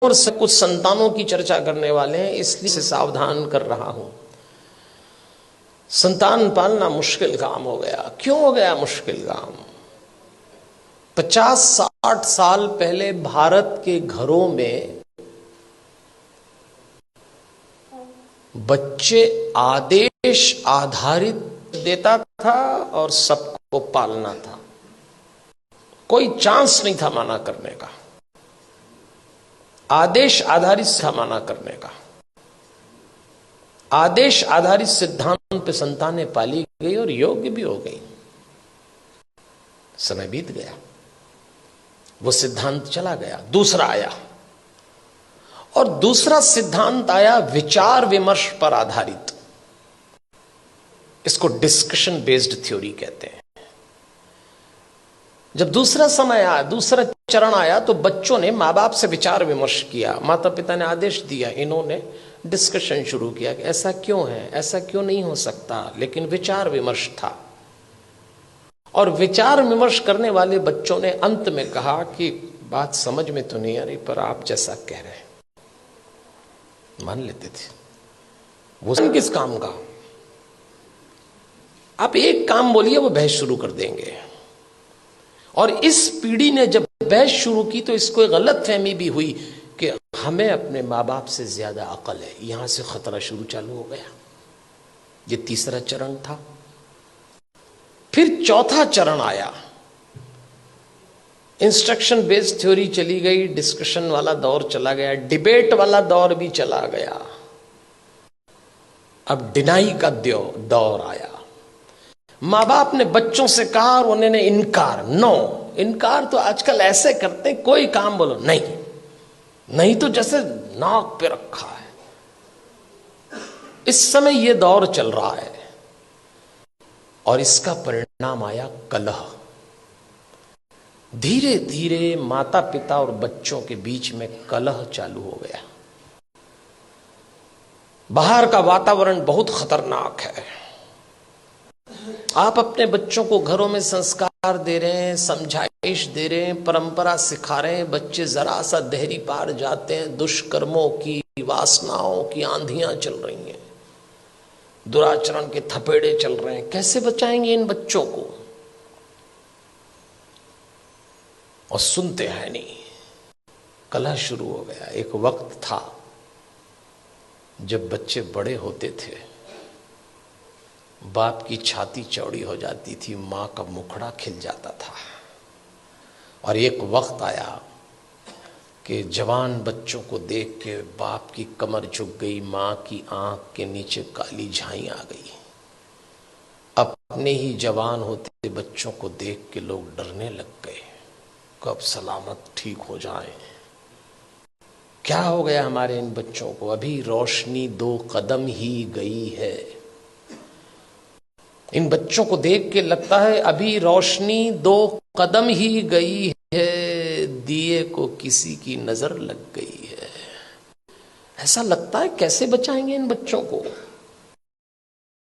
और से कुछ संतानों की चर्चा करने वाले हैं, इसलिए से सावधान कर रहा हूं। संतान पालना मुश्किल काम हो गया। क्यों हो गया मुश्किल काम? 50-60 साल पहले भारत के घरों में बच्चे आदेश आधारित देता था और सबको पालना था। कोई चांस नहीं था माना करने का। आदेश आधारित था माना करने का। आदेश आधारित सिद्धांत पे संतानें पाली गई और योग्य भी हो गई। समय बीत गया, वो सिद्धांत चला गया, दूसरा आया। और दूसरा सिद्धांत आया विचार विमर्श पर आधारित। इसको डिस्कशन बेस्ड थ्योरी कहते हैं। जब दूसरा समय आया, दूसरा चरण आया, तो बच्चों ने मां बाप से विचार विमर्श किया। माता पिता ने आदेश दिया, इन्होंने डिस्कशन शुरू किया कि ऐसा क्यों है, ऐसा क्यों नहीं हो सकता। लेकिन विचार विमर्श था, और विचार विमर्श करने वाले बच्चों ने अंत में कहा कि बात समझ में तो नहीं आ रही, पर आप जैसा कह रहे हैं मान लेते थे। वो किस काम का? आप एक काम बोलिए, वो बहस शुरू कर देंगे। और इस पीढ़ी ने जब बहस शुरू की तो इसको एक गलत फहमी भी हुई कि हमें अपने माँ बाप से ज्यादा अकल है। यहां से खतरा शुरू चालू हो गया। ये तीसरा चरण था। फिर चौथा चरण आया। इंस्ट्रक्शन बेस्ड थ्योरी चली गई, डिस्कशन वाला दौर चला गया, डिबेट वाला दौर भी चला गया। अब डिनाई का दौर आया। माँ बाप ने बच्चों से कहा और उन्होंने इनकार। नो, इनकार तो आजकल ऐसे करते हैं, कोई काम बोलो नहीं, नहीं तो जैसे नाक पे रखा है। इस समय यह दौर चल रहा है और इसका परिणाम आया कलह। धीरे धीरे माता पिता और बच्चों के बीच में कलह चालू हो गया। बाहर का वातावरण बहुत खतरनाक है। आप अपने बच्चों को घरों में संस्कार दे रहे हैं, समझाइश दे रहे हैं, परंपरा सिखा रहे हैं, बच्चे जरा सा देहरी पार जाते हैं, दुष्कर्मों की, वासनाओं की आंधियां चल रही हैं, दुराचरण के थपेड़े चल रहे हैं। कैसे बचाएंगे इन बच्चों को? और सुनते हैं नहीं। कलह शुरू हो गया। एक वक्त था जब बच्चे बड़े होते थे, बाप की छाती चौड़ी हो जाती थी, मां का मुखड़ा खिल जाता था। और एक वक्त आया कि जवान बच्चों को देख के बाप की कमर झुक गई, मां की आंख के नीचे काली झाई आ गई। अपने ही जवान होते बच्चों को देख के लोग डरने लग गए, कब सलामत ठीक हो जाए। क्या हो गया हमारे इन बच्चों को? अभी रोशनी 2 कदम ही गई है। इन बच्चों को देख के लगता है अभी रोशनी 2 कदम ही गई है, दिए को किसी की नजर लग गई है। ऐसा लगता है। कैसे बचाएंगे इन बच्चों को?